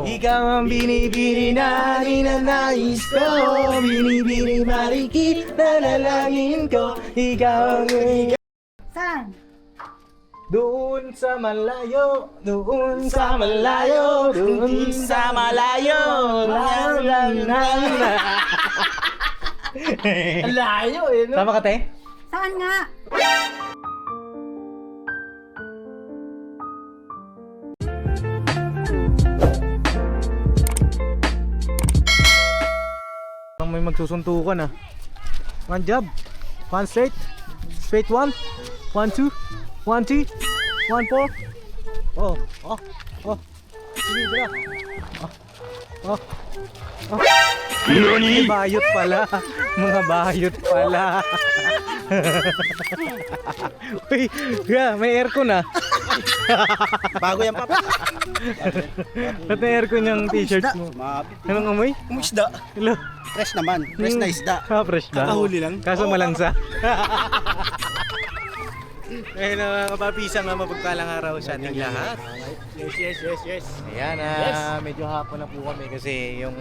Ikaw ang binibini na ninanais ko. Binibini marikit na lalangin ko. Ikaw ang Saan? doon sa malayo, doon sa malayo, doon sa malayo. Ang layo eh, no? Tama ka, te? Saan nga? May magsusuntukan ah. One job, one straight, straight one, 1, 2, 1, 2, 1, 4. Oh, oh, oh. Sige, dala. Oh, oh, oh. May bayot pala. Mga bayot pala. Uy, yeah, may aircon ah. Bago yan, Papa. Ba't may aircon yung t-shirt mo? Mapit. Anong amoy? Umisda. Hello. Fresh naman. Fresh na isda. Ah, fresh ba? Kakahuli lang. Kaso malangsa. Eh na kapapisang nga mapagpalang araw sa ating lahat. Yes. Ayan, medyo hapon na po kami kasi yung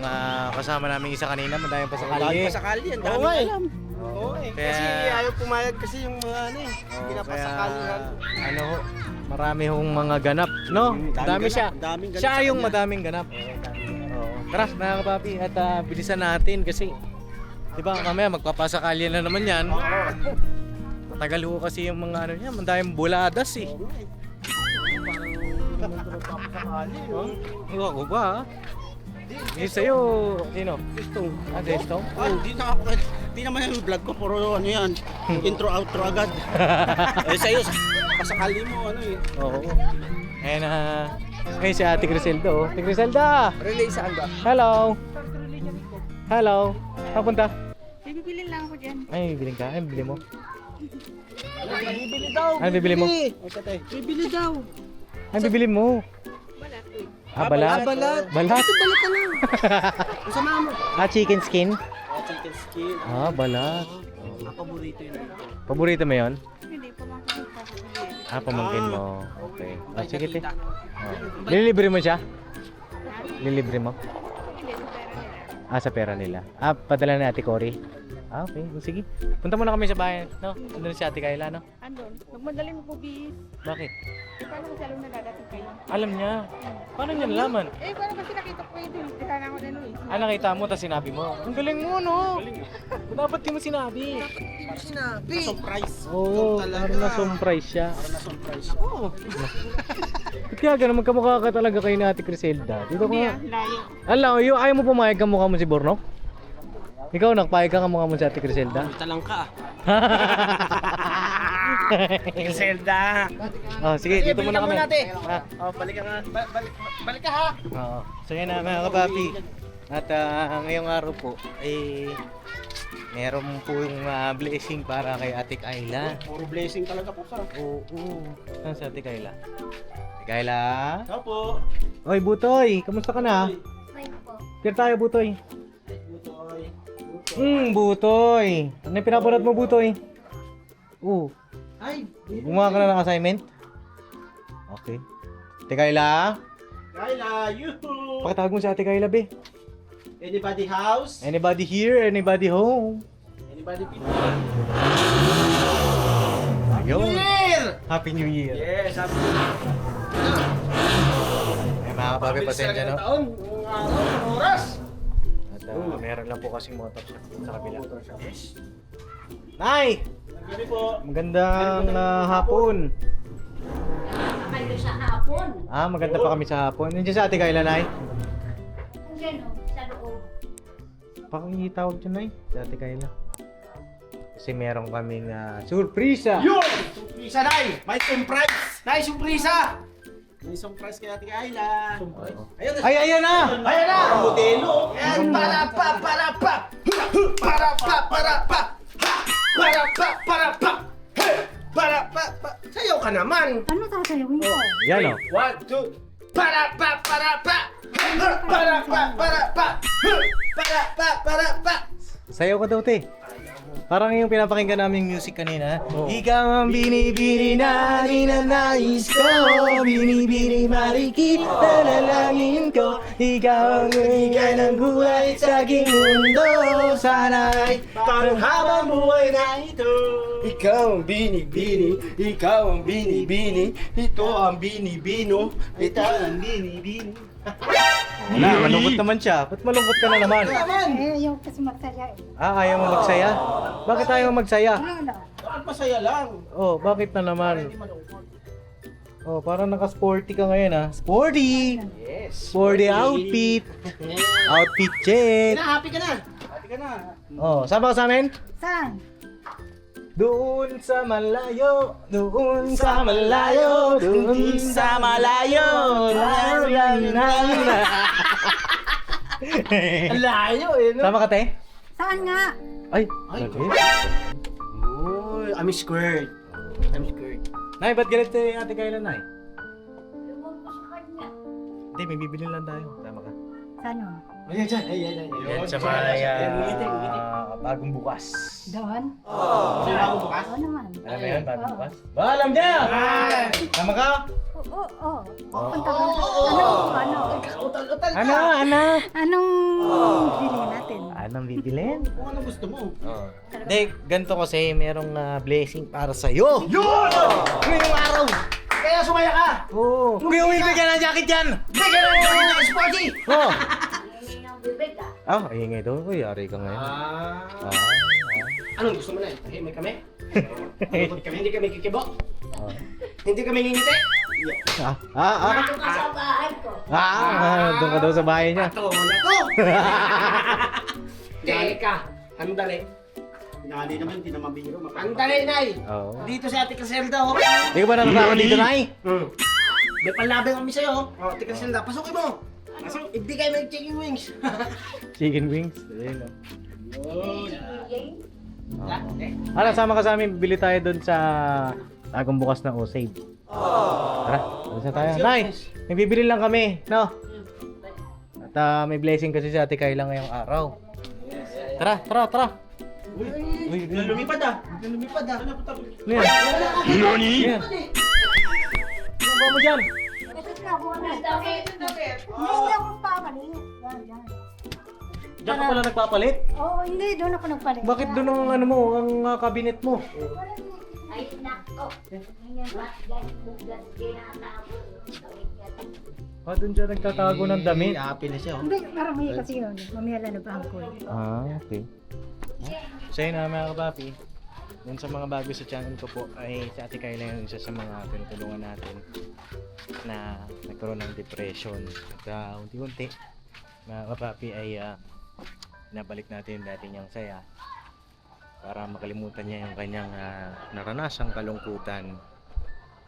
kasama namin isa kanina, madami pa sa Dami kalye. pa sa kalye. Ang dami Oo, eh. alam. Oo eh. Kaya- Kasi ayaw pumayag kasi yung mga ano eh. Oo, Pinapasakalihan. kaya, ano ho, marami hong mga ganap, no? Dami siya. Daming ganap Siya sa yung kanya. madaming ganap. Oo. Tara, mga kapapi, at bilisan natin kasi di ba mamaya magpapasakalye na naman yan. Matagal ho kasi yung mga ano niya, madaming buladas eh. Oo, ako ba ha? Yung sa'yo, sino? Gusto. Ah, Desto? Ah, di naman yung vlog ko, puro ano yan. Intro, outro agad. Eh sa'yo, pasakali mo ano eh. Oo. Ayan ngayon si Ate Criselda oh. Ate Criselda! Relay saan ba? Hello! Hello! Papunta? Bibilin lang ako dyan. Ay, bibiling ka? Ay, bibili mo? Bibili daw. Ano bibili mo? Bibili daw. Ay, bibili mo? Ah, balat? Balat. Balat? Balat ka lang. Masama mo. Ah, chicken skin? Chicken skin. Ah, balat. Ang paborito yun. Paborito mo yun? Hindi pa makikita ko. Ah, pamangkin mo. Okay. Ah, sige, te. Oh. Lilibre mo siya? Lilibre mo? Hindi, sa pera nila. Ah, sa pera nila. Ah, padala ni Ate Cory. Ah, okay. Sige. Punta muna kami sa bayan, no? Doon si Ate Kayla, no? Andun, magmadali mo po, bis. Bakit? Paano kasi alam na dadating kayo? Alam niya. Paano niya nalaman? Eh, paano kasi nakita ko yung tinitira na ako din eh. Ah, nakita mo, tapos sinabi mo. Ang galing mo, no? Dapat di mo sinabi. Sinabi. Surprise. Oo, parang na-surprise siya. Na-surprise. Oo. Kaya ganun, magkamukha ka talaga kayo ni Ate Criselda. Dito Hindi ka. layo. Alam, ayaw mo pumayag ka mukha mo si Bornok? Ikaw, nakpayag ka mukha mo si Ate Criselda? Talang ka. Zelda. Oh, sige, dito muna kami. Ah, Oh, balik ka nga. Balik ka ha. oo. So yun na mga kapapi. At ngayong araw po, meron po yung blessing para kay Ate Kayla. Puro blessing talaga po sa. Oo. Saan si Ate Kayla? Ate Kayla? Opo. Oy, Butoy! Kamusta ka na? Kaya tayo, Butoy. Butoy. Butoy! Ano yung pinapalat mo, Butoy? Oo. Ay, Gumawa ka na ng assignment? Okay. Ate Kayla? Kayla, yuhu. Pakitawag mo si Ate Kayla, be. Anybody house? Anybody here? Anybody home? Anybody people? Ayun. Year! Happy New Year. Yes, happy Ay, mga kapapi, pasensya, no? taon, kung araw, kung oras. At meron lang po kasing motor shop sa kabila. Nay! Gabi po. Magandang hapon. Kayo sa hapon. Ah, maganda pa kami sa hapon. Nandiyan sa Ate Kayla, Nay? Kung gano'n, sa loob. Pakitawag dyan, Nay. Sa Ate Kayla. Kasi meron kaming surpresa. Yun! Surpresa, Nay! May surprise! Nay, surpresa! May surprise kay Ate Ayla. Ayun na. Ay, ayan na! Ayan na! Ang modelo. Ayan, para pa! Para pa! Para pa! Para pa! Para pa! Para pa! Para pa! Sayaw ka naman! Ano tatayawin ko? Yan, oh. 1, 2, para pa! Para pa! Para pa! Para pa! Para pa! Para pa! Sayaw ka daw, te. Parang yung pinapakinggan namin music kanina. Ikaw ang binibini na ninanais ko, binibini marikit na lalangin ko. Ikaw ang bigay ng buhay sa aking mundo. Sana'y parang habang buhay na ito. Ikaw ang binibini, ikaw ang binibini, ito ang binibino, ito ang binibini. Wala, malungkot naman siya. Ba't malungkot ka na naman? Eh, yung kasi magsaya eh. Ayaw mo magsaya? Bakit ayaw mo magsaya? Ano? Bakit masaya lang? Oh, bakit na naman? Oh, parang naka-sporty ka ngayon ah. Sporty! Yes. Sporty outfit! Outfit check! Happy ka na. Happy ka na. Oh, sama ka sa amin? Saan? Doon sa malayo, doon sa malayo, doon sa malayo. Ang layo eh, no? Sama ka, te? Saan nga? Ay, Ay. lagi. Uy, I'm squirt. I'm squirt. Nay, ba't galit si Ate Kayla, Nay? Lumog ko sa kanya. Hindi, may bibili lang tayo. Sama ka. Saan yun? Ayan dyan, ayan. Yan sa may bagong bukas. Doon? Sino ako bukas? Oo naman. Alam mo yun, bagong bukas? Ba, alam niya! Sama ka? Oo. Punta ka. Ano? Utal-utal ka. Ano? Anong bili natin? Anong bibilin? Kung ano gusto mo. Hindi, ganito kasi merong blessing para sa'yo. Yun! Ngayong araw! Kaya sumaya ka! Oo. Huwag yung bibigyan ng jacket yan! Bigyan na lang ng sporty! Oo. Ang bibig ah. Ah, ingay daw. Uy, yari ka ngayon. Anong gusto mo na? Tahimik kami? Malungkot kami, hindi kami kikibo? Ah. Hindi kami ngingiti? Nandun ka sa bahay ko. Doon ka daw sa bahay niya. Ito na to! Teka, andali. Hindi naman, hindi naman biro. Andali, Nay! Oo. Dito si Ate Caselda, oh. Hindi ka ba natatakot dito, Nay? May panlabang kami sa'yo, oh. Ate Caselda, pasukin mo! Pasok, ibigay mo yung chicken wings! Chicken wings. Ayun, oh. Ah, eh. Ano, sama ka sa amin. Bili tayo doon sa bagong bukas na O-Save. Tara, alis na tayo. Nay, may bibili lang kami, no? At may blessing kasi si Ate Kayla ngayong araw. Tara. Uy, lumipad ah! Lumipad ah! Ano yan? Nani? Ano ba mo dyan? Ito na ako na. Hindi ako papalit. Yan. Diyan ka pala nagpapalit? Oo, hindi. Doon ako nagpalit. Bakit doon ang ano mo, ang cabinet mo? Ay, nako. Ngayon ba? Bugas ginatapo. Doon siya nagtatago ng damit. Happy na siya, oh. Hindi, marami kasi yun. Mamaya lang na ko eh. Okay. So yun na mga kapapi, dun sa mga bago sa channel ko po ay si Ate Kayla yung isa sa mga tinutulungan natin na nagkaroon ng depression. At unti-unti mga kapapi ay nabalik natin dati niyang saya para makalimutan niya yung kanyang naranasang kalungkutan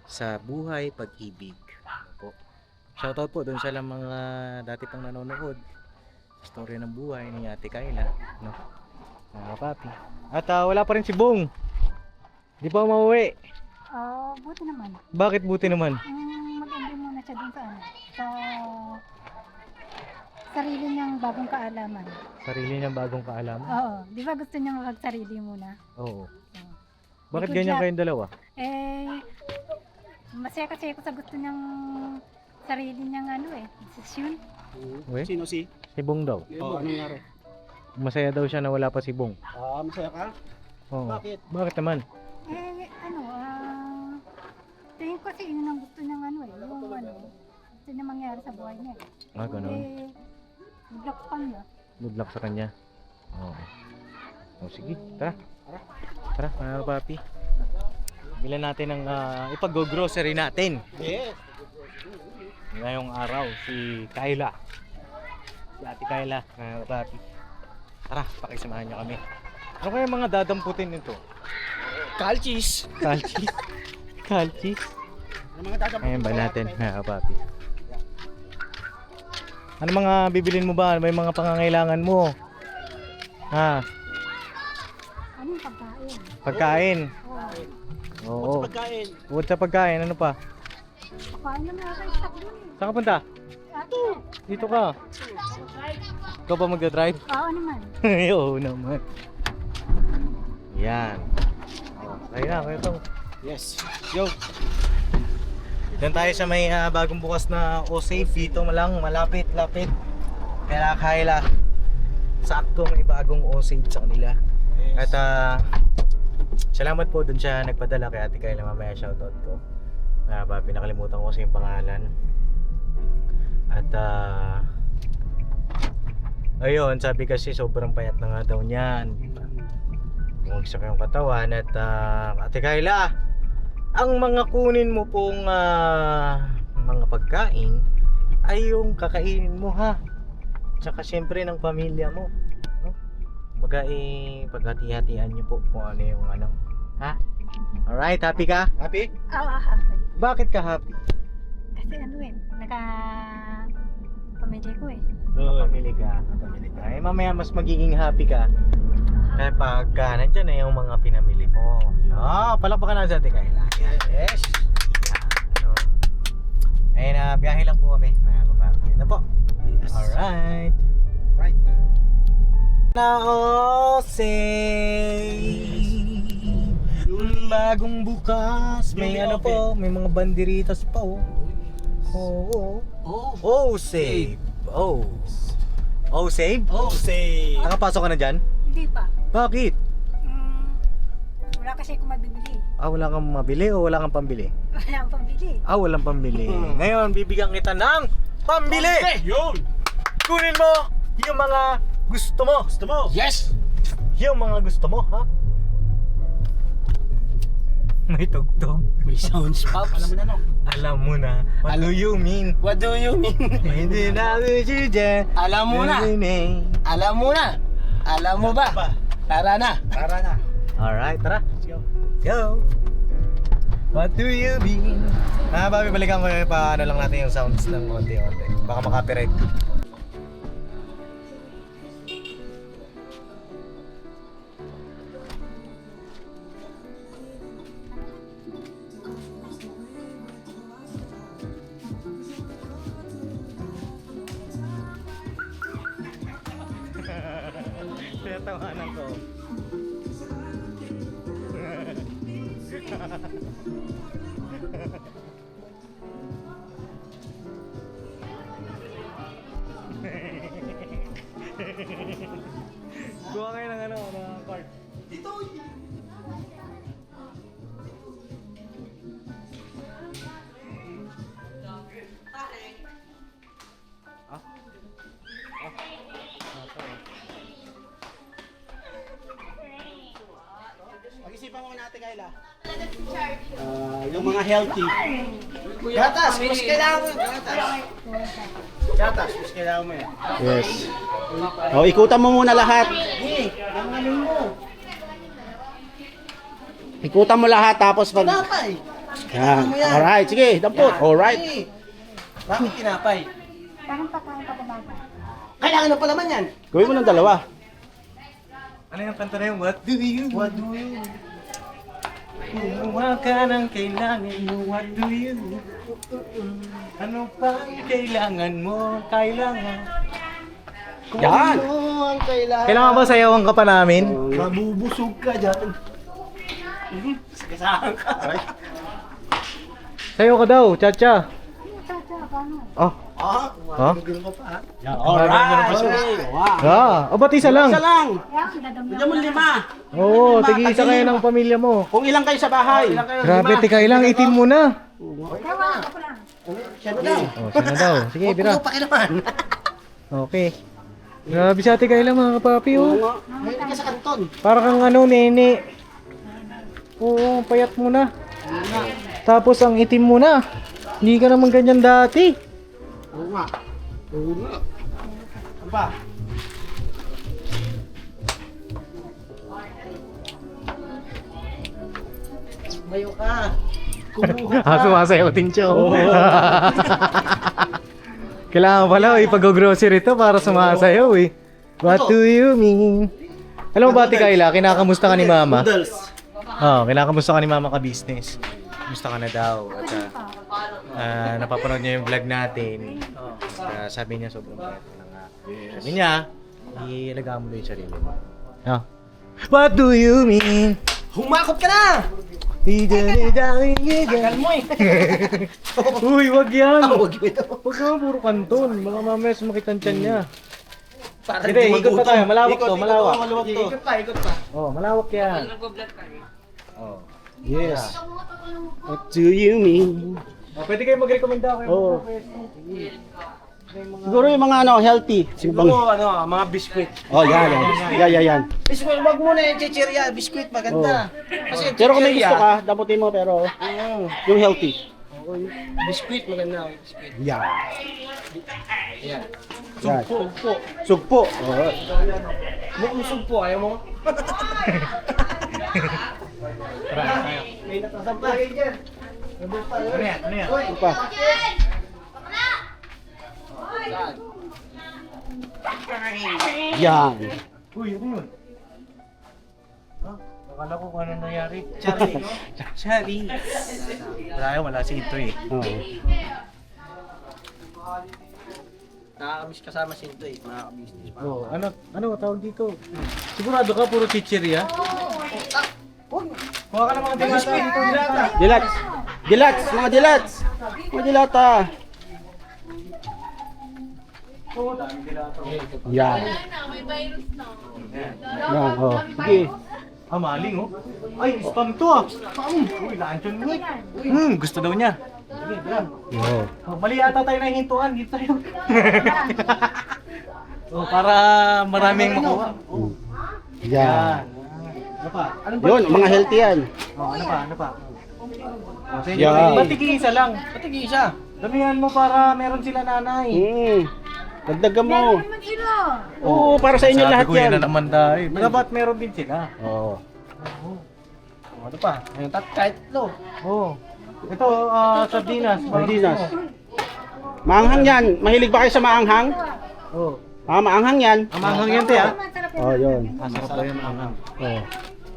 sa buhay, pag-ibig. Ano po? Shoutout po dun sa mga dati pang nanonood sa storya ng buhay ni Ate Kayla, no? Papi. At wala pa rin si Bong. Di pa umuwi. Buti naman. Bakit buti naman? Mag-enjoy muna siya dun sa ano. Sa sarili niyang bagong kaalaman. Sarili niyang bagong kaalaman? Oo. Di ba gusto niya mag-sarili muna? Oo. Bakit Good ganyan luck. kayong dalawa? Masaya kasi ako sa gusto niyang sarili niyang desisyon. Uy, Sino si? si Bong daw. Oh, anong nangyari? Masaya daw siya na wala pa si Bong. Masaya ka? Oo. Bakit? Bakit naman? Tingin ko kasi yun ang gusto niyang gusto niya mangyari sa buhay niya. Ganun. Block pa niya. Good luck sa kanya. Oo. O sige, tara. Tara, mga papi. Bilan natin ang ipag-grocery natin. Yes! Ngayong araw, si Kayla. Si Ate Kayla, mga papi. Tara, pakisamahan niyo kami. Ano kaya mga dadamputin nito? Calchis! Kalchis? Kalchis? Ano mga dadamputin Ayan ba mo? natin, mga papi? Ano mga bibilin mo ba? May mga pangangailangan mo? Ha? Anong pagkain? Pagkain? Oo. Oo. Pagkain. Bukod sa pagkain, ano pa? Pagkain na mga stock dun eh. Saan ka punta? Ate. Dito ka. Ikaw ba magdadrive? Oo naman. Oo naman. Yan. Okay na, kaya to. Yes. Yo. Doon tayo sa may bagong bukas na O-Safe. Dito lang, malapit-lapit. Kaya Kyla, sakto may bagong O-Safe sa kanila. At salamat po dun siya nagpadala kay Ate Kyla. Mamaya shoutout ko. Pinakalimutan ko sa yung pangalan. At ayun, sabi kasi sobrang payat na nga daw niyan. Bumagsak yung katawan. At Ate Kyla, ang mga kunin mo pong mga pagkain ay yung kakainin mo ha. Tsaka syempre ng pamilya mo, no? Paghati-hatian niyo po kung ano yung ano. Ha? Alright, happy ka? Happy? happy. Bakit ka happy? Kasi pamilya ko eh. Pamili ka. Ay, mamaya mas magiging happy ka kaya pag nandyan na yung mga pinamili mo. Palakpakan na sa Ate Kyla. Yes. Ayun, biyahe lang po kami. Ano po? Yes. Alright. Right. Na O-Safe. Bagong bukas. May ano po, may mga banderitas pa oh. Oo. O-Safe. O-Safe? O-Safe. Nakapasok ka na dyan? Hindi pa. Bakit? Wala kasi akong mabibili. Wala kang mabili o wala kang pambili? Wala akong pambili. Walang pambili. Ngayon, bibigyan kita ng pambili! Yun. Kunin mo yung mga gusto mo. Gusto mo? Yes. Yung mga gusto mo, ha? May tugtog. May sounds pop. Alam mo na no? Alam mo na. What do you mean? What do you mean? Hindi na dyan. Alam mo na. Alam mo na. Alam mo ba? Tara na. Tara na. Alright, tara. Let's go. Go! What do you mean? Babalikan ko yung paano lang natin yung sounds ng konti-konti. Baka makapiright. Tinatawanan ko. Kuha kayo ng ng card. Dito! Pag-isipan ko natin, Kyla. Yung mga healthy. Gatas! Mas kailangan mo yung gatas. Gatas, mas kailangan mo yan. Yes. Ikutan mo muna lahat. Ang mo. Ikutan mo lahat tapos pag... Tinapay! Yan. Alright, sige, dampot. Alright. Bakit tinapay? Parang pagkain pa kumaga. Kailangan na pala man yan. Gawin mo ng dalawa. Ano yung kanta na yung what do you? What do you? Kumuha ka ng kailangan mo, what do you? Ano pa ang kailangan mo? Kailangan. Yan. Ano ang kailangan? Kailangan ba sayawan ka pa namin? Mabubusog ka dyan. Sagasahan ka. Sayaw ka daw, cha-cha. Chacha, paano? Oh. Ah, magagano ka pa. Alright. Ba't isa lang? Isa lang. Yan, dadamdaman. Bigyan mo 5. Oo, tig-isa kayo ng pamilya mo. Kung ilang kayo sa bahay. Grabe, tika ilang itim mo na. Kaya ako lang. Siya na daw. Oh, sana daw. Sige, bira. Huwag pakilaman. Okay. Grabe sa tika ilang mga kapapi, oh. Ngayon ka sa kanton. Para kang nene. Oo, payat mo na. Tapos ang itim mo na. Hindi ka naman ganyan dati. Oo nga. Oo nga. Ano pa? Mayo ka. Kumuha ka. Sumasayaw din siya, oh. Kailangan pala, ipag-grocery to para sumasayaw, eh. What do you mean? Alam mo ba, Ate Kyla, kinakamusta ka ni Mama? Noodles. Kinakamusta ka ni Mama ka-business. Kamusta ka na daw? At napapanood niya yung vlog natin. Sabi niya sobrang payat na nga. Sabi niya, ialagaan mo na yung sarili mo. What do you mean? Humakot ka na! Tagal mo eh. Uy, wag yan. Huwag ito. Huwag naman puro kanton. Baka mamaya sumakit ang tiyan niya. Para Hindi, ikot pa tayo. Malawak to, malawak. Ikot pa, ikot pa. Oh, malawak yan. Oh. Yes. What do you mean? Oh, pwede kayo mag-recommenda kayo. Oo. Siguro yung mga ano, healthy. Siguro mga biskwit. Oh, yan. Yan. Biskwit, wag mo na yung chichirya. Biskwit, maganda. Kasi Pero kung may gusto chichirya, ka, daputin mo pero yung healthy. biskwit, maganda. Biskwit. Yan. Yan. Yan. Sugpo. Sugpo. Oh. Mukhang sugpo, ayaw mo? May natasampay dyan. Ano yan? Ano yan? Ano pa? Yan. Uy, ano yun? Ha? Akala ko kung ano nangyari. Charlie. Charlie. Wala yun, wala si ito eh. Oh. Nakakamiss kasama si ito eh. Nakakamiss. Oh, ano tawag dito? Sigurado ka puro chichirya? Kuha ka ng mga dilata dito. Dilats. Dilats. Mga dilats. Mga dilata. Oo, daming dilata. Yan. Yan. Oh. Sige. Ah, maling oh. Ay, spam to ah. Spam. Uy, luncheon mo eh. Gusto daw niya. Sige, bilang. Oh. Oh, mali ata tayo nahintuan. Dito tayo. Oh, para maraming makuha. Oh. Yan. Ano pa? Ano ba? Yun, mga healthy yan. Oh, ano pa? Ano pa? Oh, sige. Yan. Ba't tig-isa lang? Patigi siya. Damihan mo para meron sila nanay. Dagdagan mo. Meron naman sila. Oo, para sa inyo Sabi lahat ko yan yan. na naman dahil. Dapat meron din sila. Oo. Oh, ano pa? Ayun, kahit ito. Oh. Ito, sardinas. Sardinas. Maanghang yan. Mahilig ba kayo sa maanghang? Oh. Maanghang yan. Ang manghang yan, te, ah. Masarap Oh, yun. Masarap ba yung manghang? Oh.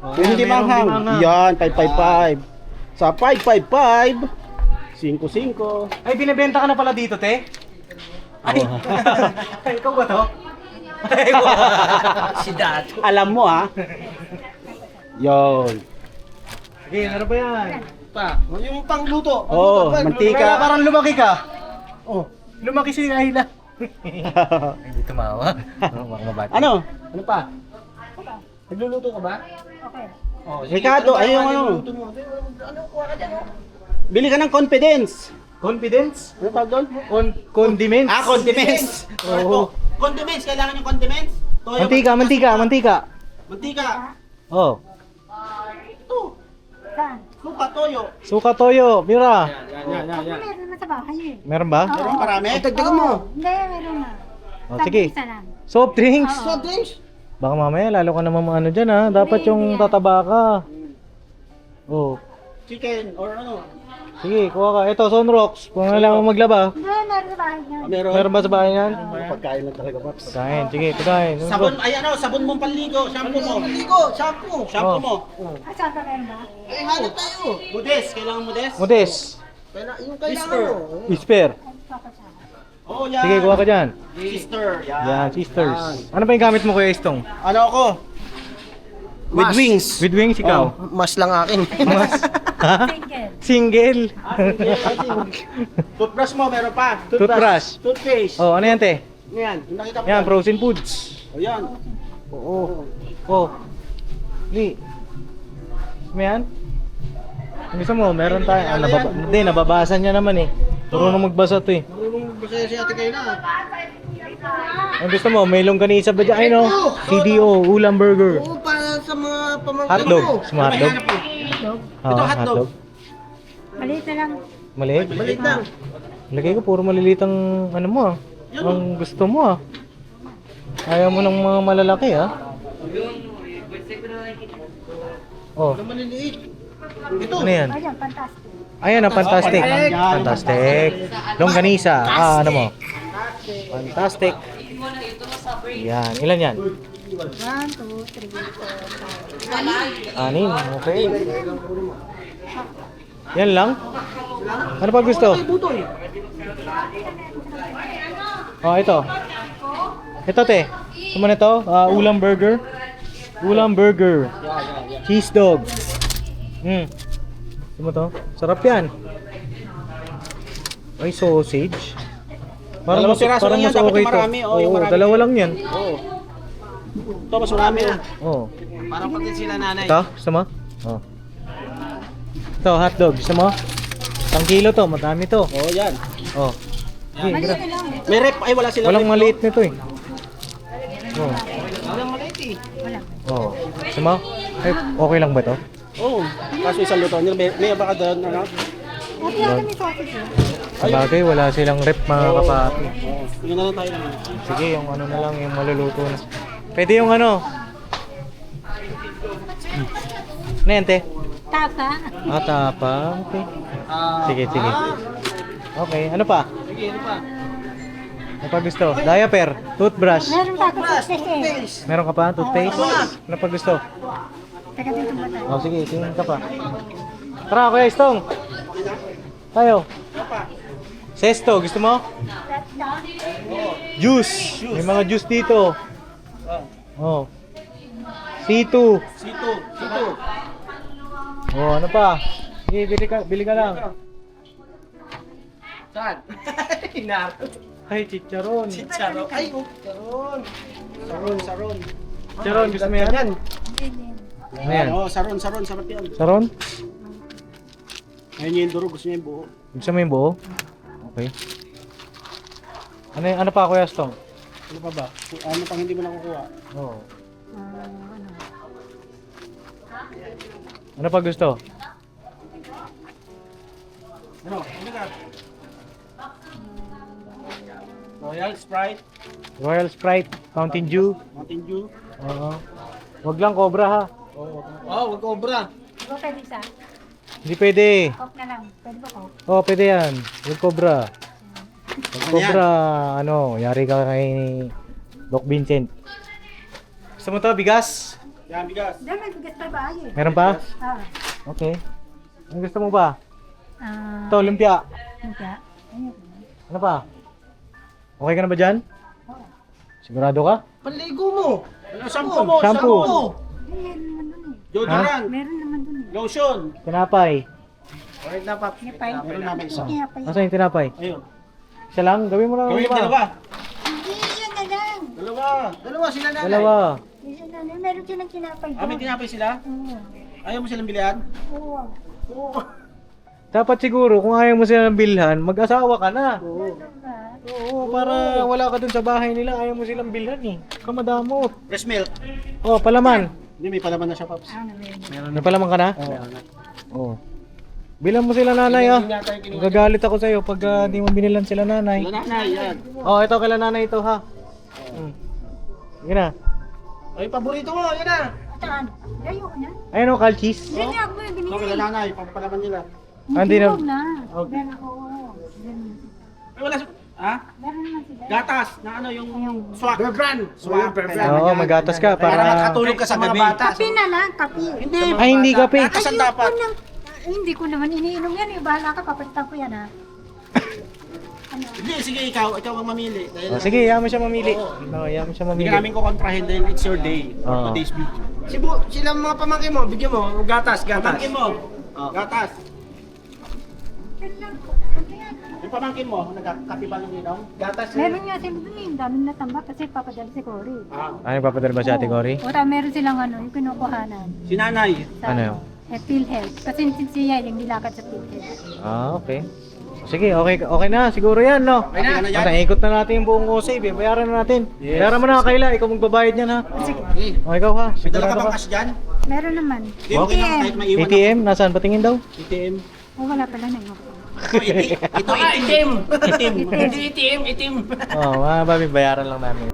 Oh, Yung hindi meron maanghang. din manghang. Yan, 555. Sa 555, 55. Ay, binibenta ka na pala dito, te? Ay, ay ikaw ba to? Ay, Si Dato. Alam mo ah. Yun. sige, ano ba yan? Pa, yung pangluto. Oh, Kaya mantika. parang lumaki ka. Oh, lumaki si Ayla. Hindi tumawa. Mga mabati. Ano? Ano pa? Nagluluto ka ba? Okay. Oh, Ricardo, ay yung ano. Ano, kuha ka dyan, oh. Bili ka ng confidence. Confidence? Ano tawag doon? Condiments? Condiments. Oo. Condiments, kailangan yung condiments. Toyo. Mantika. Mantika. Oh. Ito. Saan? Suka, toyo. Suka toyo, mira. Yan. Meron naman sa bahay eh. Meron ba? Oo. Meron parami? Dagdagan mo. Hindi, meron na. Oh, Sabi sige. isa lang. Soft drinks? Oo. Soft drinks. Baka mamaya lalo ka naman ano dyan ha. Dapat yung tataba ka. Oh. Chicken or ano? Sige, kuha ka. Ito, Sunrocks. Kung kailangan mo maglaba. Hindi, meron sa bahay niya. Meron. Meron ba sa bahay yan? Pagkain lang talaga, Paps. Kain. Sige, pagkain. Sabon, ay ano, sabon mong panligo, shampoo mo. Ligo, shampoo. Shampoo Oh. mo. Ah, saan ka meron ba? Eh, hanap tayo. Mudes, kailangan mudes. Mudes. Yung kailangan Sister. mo. Whisper. Oh, yan. Sige, kuha ka dyan. Sister. Yan, sisters. Ano ba yung gamit mo, Kuya Istong? Ano ako? With Mas. wings. With wings, ikaw? Mas lang akin. Mas. Ha? Single. Single. Toothbrush mo, meron pa. Toothbrush. Toothpaste. Oh, ano yan, te? Ano yan? Yung nakita mo Yan, yan. frozen foods. Oh, yan. Oo. Oh. Li. Ano yan? Gusto mo, meron tayo. Hindi, nababasa niya naman eh. Marunong magbasa to eh. Marunong ba si ate kayo na? Ang gusto mo, may longganisa ba dyan? Ay no, CDO, ulam burger. Oo, para sa mga pamangkin Hotdog. mo. Gusto mo hotdog? Oo, Ito, hotdog. Maliit na lang. Maliit? Balik lang. Lagay ko, puro maliliit ang ano mo ah. Ang gusto mo ah. Ayaw mo ng mga malalaki ah. Oh, Ang maliliit. Ito. ano yan? Ayan, fantastic. Ayan ang fantastic. Fantastic. Fantastic. Longganisa. Ah, ano mo? Fantastic. Yan. Ilan yan? 1, 2, 3, 4, 5. Anin. Okay. Yan lang? Ano pa gusto? Butoy. Oh, ito. Ito te. Gusto mo nito? Ulam burger. Ulam burger. Yeah. Cheese dog. Ano to? Sarap yan. Ay, sausage. Dalawang piraso lang yan, dapat yung marami. Oo, yung marami. Dalawa lang yan. Oo. Ito, mas marami na. Oo. Parang pag din sila nanay. Ito, gusto mo? Oo. Ito, hotdog. Gusto mo? 1 kilo to, madami to. Oo, yan. Oh. Maliit na lang. May rep. Ay, wala silang Walang rep, maliit nito eh. Oh. Walang maliit eh. Wala. Oh. Gusto mo? Ay, okay lang ba to? Oo. Kaso isang luto nila. May baka doon, ano? At yan may sausage eh. Sabagay, wala silang rep mga kapapi. Oo. Yun na lang tayo naman. Sige, yung ano na lang, yung maluluto na. Pwede yung ano? Nente? Tapa. Tapa. Okay. Sige. Okay, ano pa? Sige, ano pa? Ano pa gusto? Diaper, toothbrush. Meron pa ako toothpaste eh. Meron ka pa? Toothpaste? Ano pa gusto? Teka dito ba tayo? Oh, sige, tingin ka pa. Tara, Kuya Istong. Tayo. Sesto, gusto mo? Juice. May mga juice dito. Oh. C2. Sito. Oh, ano pa? Sige, bili ka lang. Saan? Hinarap. Ay, chicharon. Chicharo. Ay, oh. Saron. Chicharon, gusto mo yan? Ano yan? Oo, saron. Sarap yan. Saron? Ayun yung durog. Gusto niya yung buo. Gusto mo yung buo? Okay. Ano pa, Kuya Stong? Ano pa ba? Ano pang hindi mo nakukuha? Oo. Ano? Ano pa gusto? Ano? Ano ka? Royal Sprite, Royal Sprite, Fountain Dew. Mountain Dew. Oo. Wag lang cobra ha. Oo. Oh, wag cobra. Di ba pwede isa? Hindi pwede. Coke na lang. Pwede ba coke? Oh, pwede yan. Wag cobra. Wag cobra, ano, yari ka kay Doc Vincent. Gusto mo to, bigas? Yan, bigas. Diyan may bigas pa ba eh? Meron pa? Ah. Okay. Ano gusto mo ba? Ito, Ah. lumpia. Lumpia. Ayun. Ano pa? Okay ka na ba dyan? Oo. Sigurado ka? Panligo mo. Ano, shampoo mo? Shampoo. Meron naman dun eh. Deodorant. Meron naman dun eh. Lotion. Tinapay. Alright na, Paps. Tinapay. Meron namin isa. Kaya pa yun. Nasaan yung tinapay? Ayun. Isa lang? Gawin mo lang. Gawin yung dalawa. Hindi, yan na lang. Dalawa sila nanay. Dalawa. Isa na lang. Meron silang tinapay Ah, may doon. tinapay sila? Oo. Ayaw mo silang bilihan? Oo. Oo. Dapat siguro, kung ayaw mo silang bilhan, mag-asawa ka na. Ano ba? Oo, para wala ka dun sa bahay nila, ayaw mo silang bilhan eh. Kamadamot. Fresh milk. Oh, palaman. Hindi, may palaman na siya, Paps. Ano meron? May palaman ka na? Oo. Bilang mo sila nanay ah. Gagalit ako sa'yo pag di mo binilan sila nanay. Sila nanay, yan. Oh, ito kailan nanay ito ha. Sige na. Ay, paborito mo. Yan na. Saan? Ayoko na. Ayun o, calchis. Hindi ako yung Ito, binili. kila nanay, pampalaman nila. Hindi na. Huwag na. Okay. Meron ako. Ay, wala sa... Ha? Meron naman sila. Gatas na ano yung swak. Bear brand. Swak. Oo, magatas ka Para para... nakatulog ka sa gabi. Kape na lang, kape. Hindi. Ay, hindi kape. Gatas ang dapat. Hindi ko naman iniinom yan eh. Bahala ka, papalitan ko yan ha. Ano? Hindi, sige, ikaw ang mamili. Dahil Oh, sige, yaman siya mamili. Oh, yaman siya hindi mamili. ka namin kukontrahin dahil it's your day. Oo. Today's video. Sila mga pamangkin mo. Bigyan mo. Gatas. Pamangkin mo. Gatas. Yung pamangkin mo, nagkakapi ba ng ilaw? Gatas. Meron nga sila dun eh. Ang daming natambak kasi papadala si Cory. Ano, papadala ba si Ate Cory? O meron silang ano, yung kinukuhanan. Si nanay. Sa, Ano yun? PhilHealth. Kasi siya yung nilakad sa PhilHealth. Ah, okay. Sige, okay na. Siguro yan, no? Okay na yan. Basta ikot na natin yung buong OSAVE. Bayaran na natin. Yes. Bayaran mo na, Kayla. Ikaw magbabayad niyan, ha? Sige. O, ikaw, ha? May dala ka Sigurado bang ka? cash dyan? Meron naman. Hindi, okay lang. Kahit maiwan ako. ATM? Nasaan? Patingin daw? ATM. O wala pala na yun. Ito, itim. Itim. Hindi itim. Itim. Oo, mga babi, bayaran lang namin.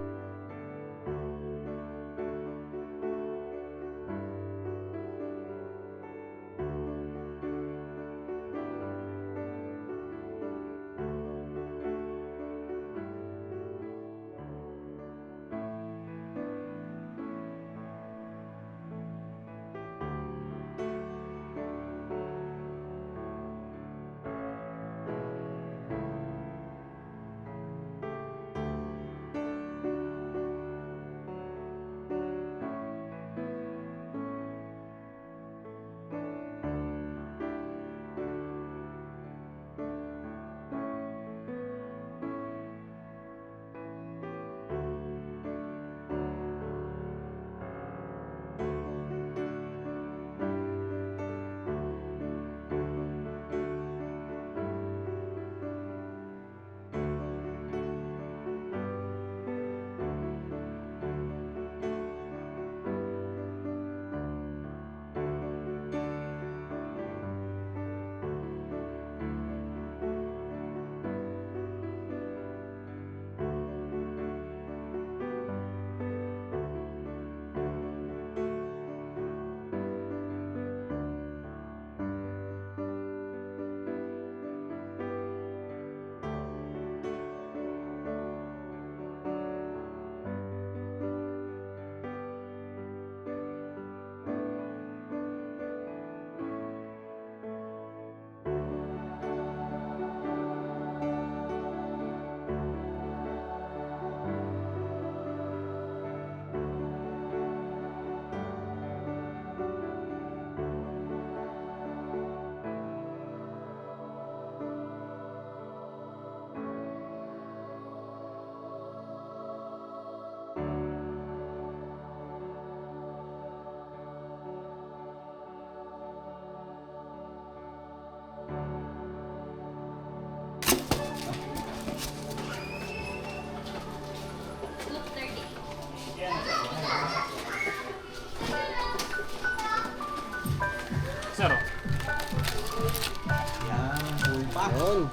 Yun.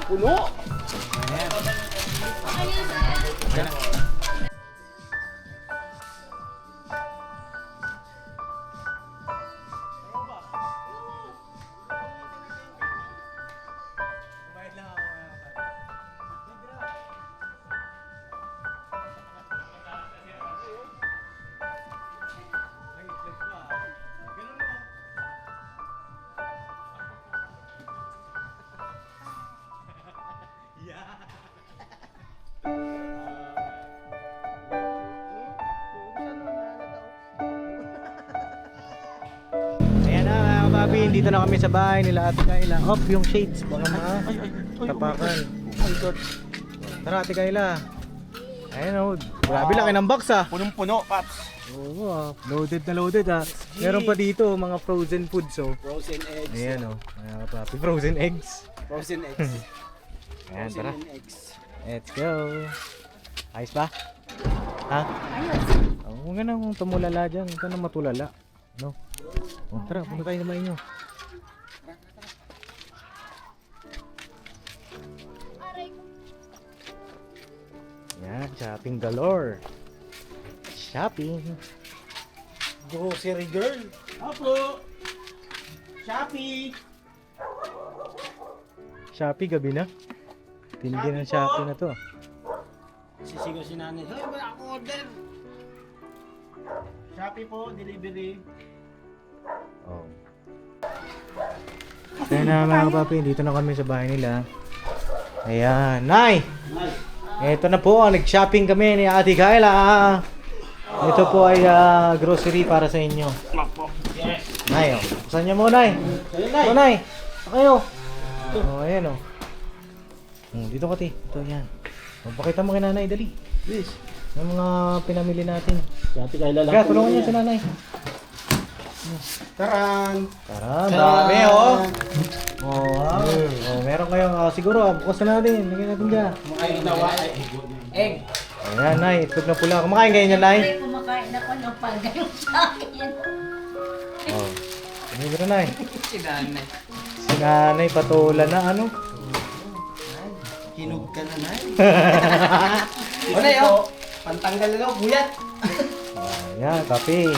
Puno. Ayan na mga kapapi, dito na kami sa bahay nila Ate Kayla. Off yung shades, baka tapakan. Tara Ate Kayla. Ayan o, grabe laki ng box ah. Punong-puno, Paps. Oo, loaded na loaded ah. Meron pa dito mga frozen foods oh. Frozen eggs. Ayan o, mga kapapi, frozen eggs. Frozen eggs. Ayan, tara. Frozen eggs. Let's go. Ayos ba? Ha? Ayos. Huwag ka nang tumulala dyan, huwag ka nang matulala. No? Oh, tara, punta tayo naman inyo. Yan, shopping galore. Shopping. Grocery girl. Apo. Shopee. Shopee gabi na. Tindi ng Shopee na to. Sisigaw si nanay. Hoy, wala akong order. Shopee po, delivery. Oh. Kaya na mga kapapi, dito na kami sa bahay nila. Ayan, Nay! Ito na po, nag-shopping kami ni Ate Kayla. Ito po ay grocery para sa inyo. Nay, oh. Buksan niyo mo, Nay. Ito, Nay. Kayo. Oh, ayan, oh. Dito ka, Ti. Ito, yan. Pakita mo kay Nanay, dali. Please. Yung mga pinamili natin. Shopee kay lalaki. Kaya, tulungan niyo si Nanay. Taran. Tara, dami, oh. Oh, wow. Oh, meron kayong, siguro, bukas na natin. Lagyan natin dyan. Makain ginawa ay egg. Ayan, Nay. Itlog na pula. Kumakain kayo niya, Nay? Kumakain ako ng pagkain sa akin. Oh. Ano yun, Nay? Si nanay. Si Nanay, patulan na, ano? Hinog ka na, nay. O na yun. Pantanggal na lang, buyat. Ayan, kape.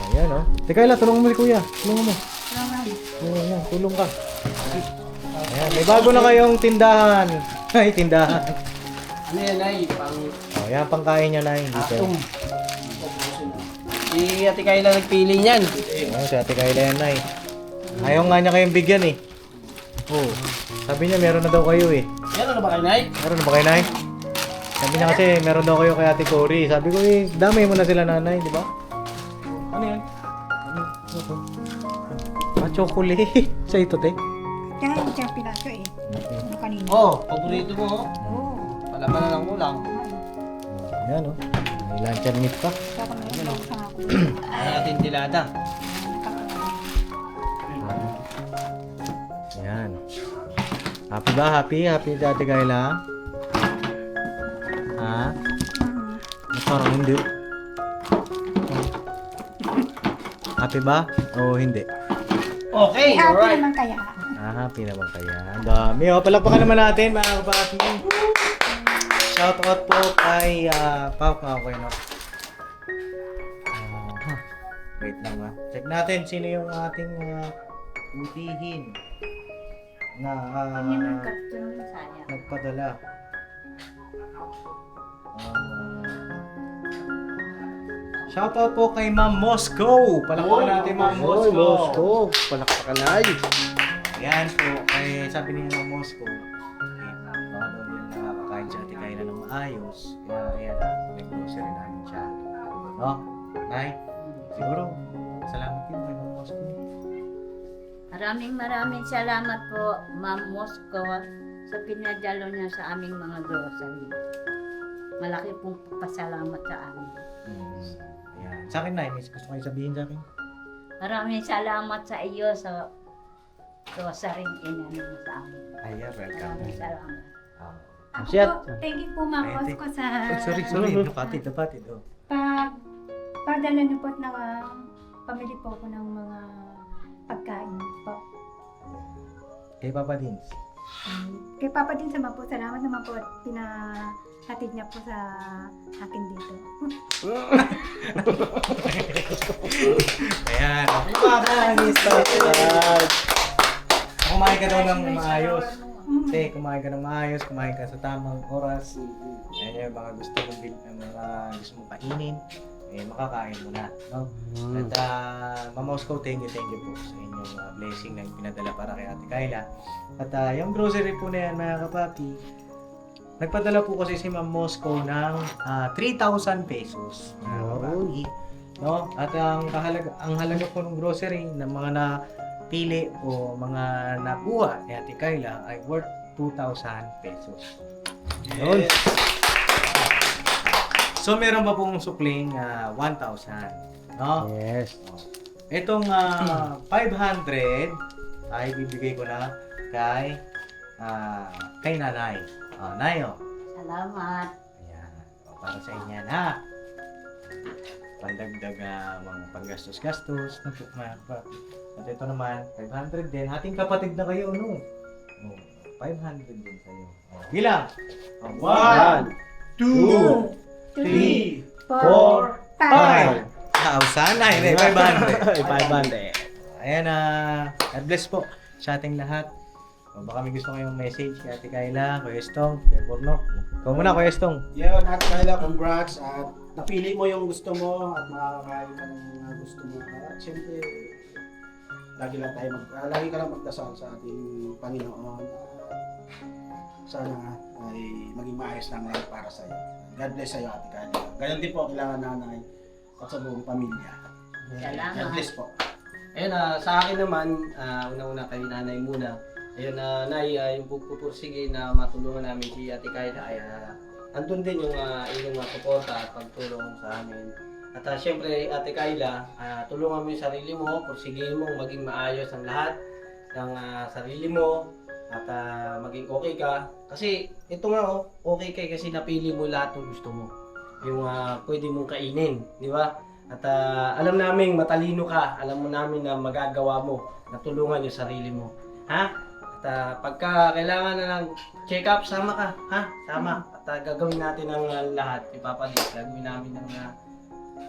Ayan, oh. Teka, Ila, tulungan mo si Kuya. Tulungan mo. Ayan, tulong ka. Ayan, may bago na kayong tindahan. Ay, tindahan. Ano yan, nay? Pang Oh, ayan, pangkain niya, Nay. Dito. atom. Si Ate Kayla nagpili niyan. Oh, si Ate Kayla yan, Nay. Ayaw nga niya kayong bigyan, eh. Oh, sabi niya meron na daw kayo, eh. Yan ano ba kayo, nay? Meron na ba kayo, Nay? Sabi niya kasi meron daw kayo kay Ate Cory. Sabi ko, eh, damay mo na sila, Nanay, di ba? Ano yan? Ano? Ito? Chocolate. Sa ito, te. Kaya yung siya piraso eh. Ano kanina? Oh, paborito mo, oh. Oo. Palaman na lang ulang. Ayan, oh. May luncheon meat pa. Saka meron lang sa ako. Ay, ating tilada. Ayan. Happy ba? Happy? Happy Ate Kayla? Ha? Parang hindi. Happy ba? O hindi? Okay, Happy alright. naman kaya. Happy naman kaya. Ang dami. O, palakpakan naman natin mga kapatid. Shout out po kay Pao Kakoy, no? Wait lang ha. Check natin sino yung ating utihin na nagpadala. Shout out po kay Ma'am Moscow. Palakpakan natin Ma'am Moscow. Palakpakan ay. Ayan po, kay sabi niya ng Moscow, baka daw niya nakakakain siya at ikain na ng maayos. Kaya ayan, may grocery namin siya. No? Nay? Siguro, salamat din kay Ma'am Moscow. Maraming salamat po, Ma'am Moscow, sa pinadalo niya sa aming mga grocery. Malaki pong pasalamat sa amin. Ayan. Sa akin, Nay, may gusto kayo sabihin sa akin? Maraming salamat sa iyo sa grocery inano mo sa amin. Ayan, welcome. Maraming salamat. Ako Shit. po, thank you po Ma'am Ay, Mosco sa Sorry. Napatid. Oh. pagdala niyo po na pamili po ako ng mga pagkain po. Kay Papa Dins. Kay Papa din naman po, salamat naman po at pinahatid niya po sa akin dito. Ayan. Kumain ka daw ng maayos. Kasi kumain ka ng maayos, kumain ka sa tamang oras. Ayan yung mga gusto mong mga gusto mong kainin. Eh, makakain mo na. No? At Mama Osco, thank you po sa inyong blessing na pinadala para kay Ate Kyla. At yung grocery po na yan, mga kapapi, nagpadala po kasi si Ma'am Moscow ng 3,000 pesos. Mga kapapi. No? At ang halaga po ng grocery ng mga napili o mga nakuha ni Ate Kyla ay worth 2,000 pesos. Yun. So meron pa pong supling 1,000. No? Yes. Itong 500 ay bibigay ko na kay nanay. Nay, Salamat. ayan. Para sa inyo na. Pandagdag mga panggastos-gastos. At ito naman, 500 din. Ating kapatid na kayo, no? 500 din sa'yo. Bilang! 1, 2, 3, 4, 5! 1,000? Ay, hindi, 500. 500. Ayan God bless po sa ating lahat. Baka may gusto kayong message kay Ate Kyla, Kuya Estong, Kuya Bornok. Ikaw muna, Kuya Estong. Yun, Ate Kyla, congrats at napili mo yung gusto mo at makakakain ka ng mga gusto mo. At siyempre, lagi ka lang magdasal sa ating Panginoon. Sana ay maging maayos lang lahat para sa iyo. God bless sa iyo, Ate Kyla. Gayon din po kailangan nanay at sa buong pamilya. Salamat. God bless po. Ayun, sa akin naman, una-una kay nanay muna. Ayun, nay, yung pupursige na matulungan namin si Ate Kyla ay andun din yung inyong suporta at pagtulong sa amin. At syempre, Ate Kyla, tulungan mo yung sarili mo, pursigihin mo maging maayos ang lahat ng sarili mo at maging okay ka. Kasi ito nga, okay ka kasi napili mo lahat ng gusto mo. Yung pwede mong kainin, di ba? At alam namin matalino ka, alam mo namin na magagawa mo, na tulungan yung sarili mo. Ha? At pagka kailangan na ng check-up, sama ka, ha? Sama. At gagawin natin ang lahat, ipapalit. Gagawin namin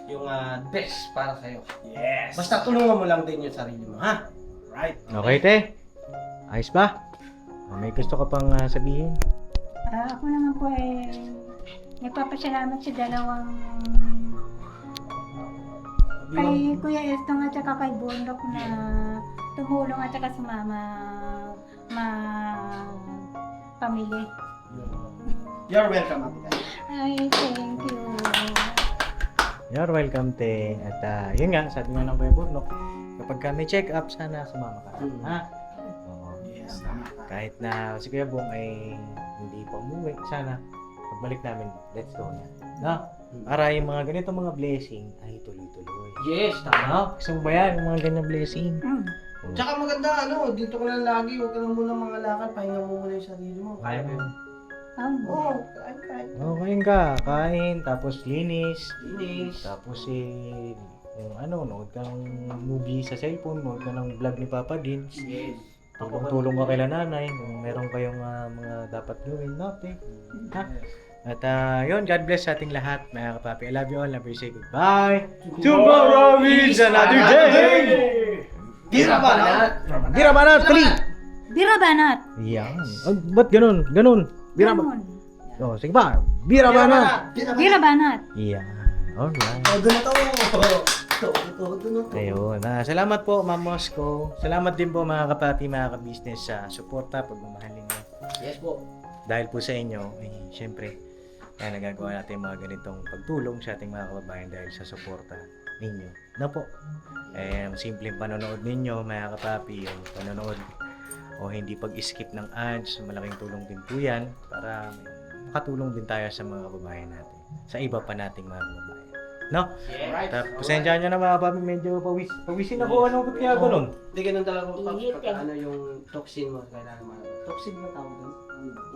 yung best para sa'yo. Yes! Basta tulungan mo lang din yung sarili mo, ha? Right. Okay, te? Ayos ba? May gusto ka pang sabihin? Ako naman po ay nagpapasalamat sa dalawang kay Kuya Estong at saka kay Bondok na tumulong at saka sumama pamilya. You're welcome, Ate Kyla. Ay, thank you. You're welcome, te. At yun nga, sabi nga ng Kuya Bornok, kapag may check-up, sana sumama ka. Ha? Oo. Yes, tama ka. Kahit na si Kuya Bong ay hindi pa umuwi, sana pagbalik namin, let's go na. No? Para yung mga ganito mga blessing ay tuloy-tuloy. Yes, tama. No? Gusto mo ba yan, yung mga ganyan blessing? Tsaka maganda, dito ka lang lagi, huwag ka lang muna mga lakad, pahinga mo muna yung sarili mo. Kaya mo yun. Oo, kain. Kain ka, kain, tapos linis. Linis. Tapos yung nood ka ng movie sa cellphone, nood ka ng vlog ni Papa Dins. Yes. Tulong ka kay nanay kung meron kayong mga dapat gawin natin. Ha? At yun, God bless sa ating lahat, mga kapapi. I love you all. Never say goodbye. Tomorrow is another day. Birabanat! Birabanat! Kali! Birabanat! Yan. Ba't ganun? Ganun. Birabanat. Oh, sige pa. Birabanat! Birabanat! Yan. Alright. Todo na to. Todo na to. Ayun. Salamat po, Ma'am Mosco. Salamat din po, mga kapapi, mga ka-business, sa suporta, pagmamahal ninyo. Yes po. Dahil po sa inyo, syempre, kaya nagagawa natin mga ganitong pagtulong sa ating mga kababayan dahil sa suporta ninyo. Na po, simpleng panonood ninyo, mga kapapi, yung panonood o hindi pag-skip ng ads, malaking tulong din po yan para makatulong din tayo sa mga kababayan natin, sa iba pa nating mga kababayan. No? Right. Pasensya nyo na, mga kapapi, medyo pawisin ako. Anong kaya ganun? Hindi ganun talaga Pops, Init, pagka yung toxin mo, kailangan mo. Toxin mo tawag doon?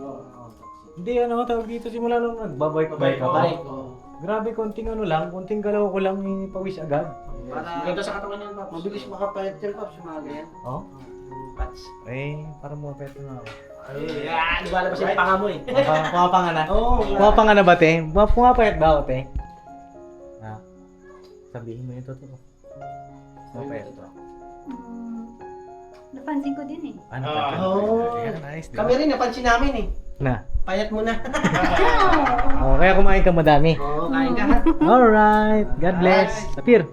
Oo, toxin. Hindi, tawag dito simula nung nagbabike-bike ka ba? Grabe, konting konting galaw ko lang, pawis agad. Para maganda sa katawan yan, Pops. Mabilis makapayat yan, Pops, yung mga ganyan. Oh? Patch. Eh, parang mga pet na ako. Ay, lumalabas yung panga mo eh. Pumapanga na? Oo. Pumapanga na ba, te? Pumapayat ba ako, te? Ah, sabihin mo yung totoo. Pumapayat ba? Napansin ko din eh. Ano Ah, pa? oo. Yeah, nice, di ba? Kami rin, napansin namin eh. Na. Payat mo na. Oh, kaya kumain ka madami. Oo, kain ka ha. Alright. God bless. Tapir.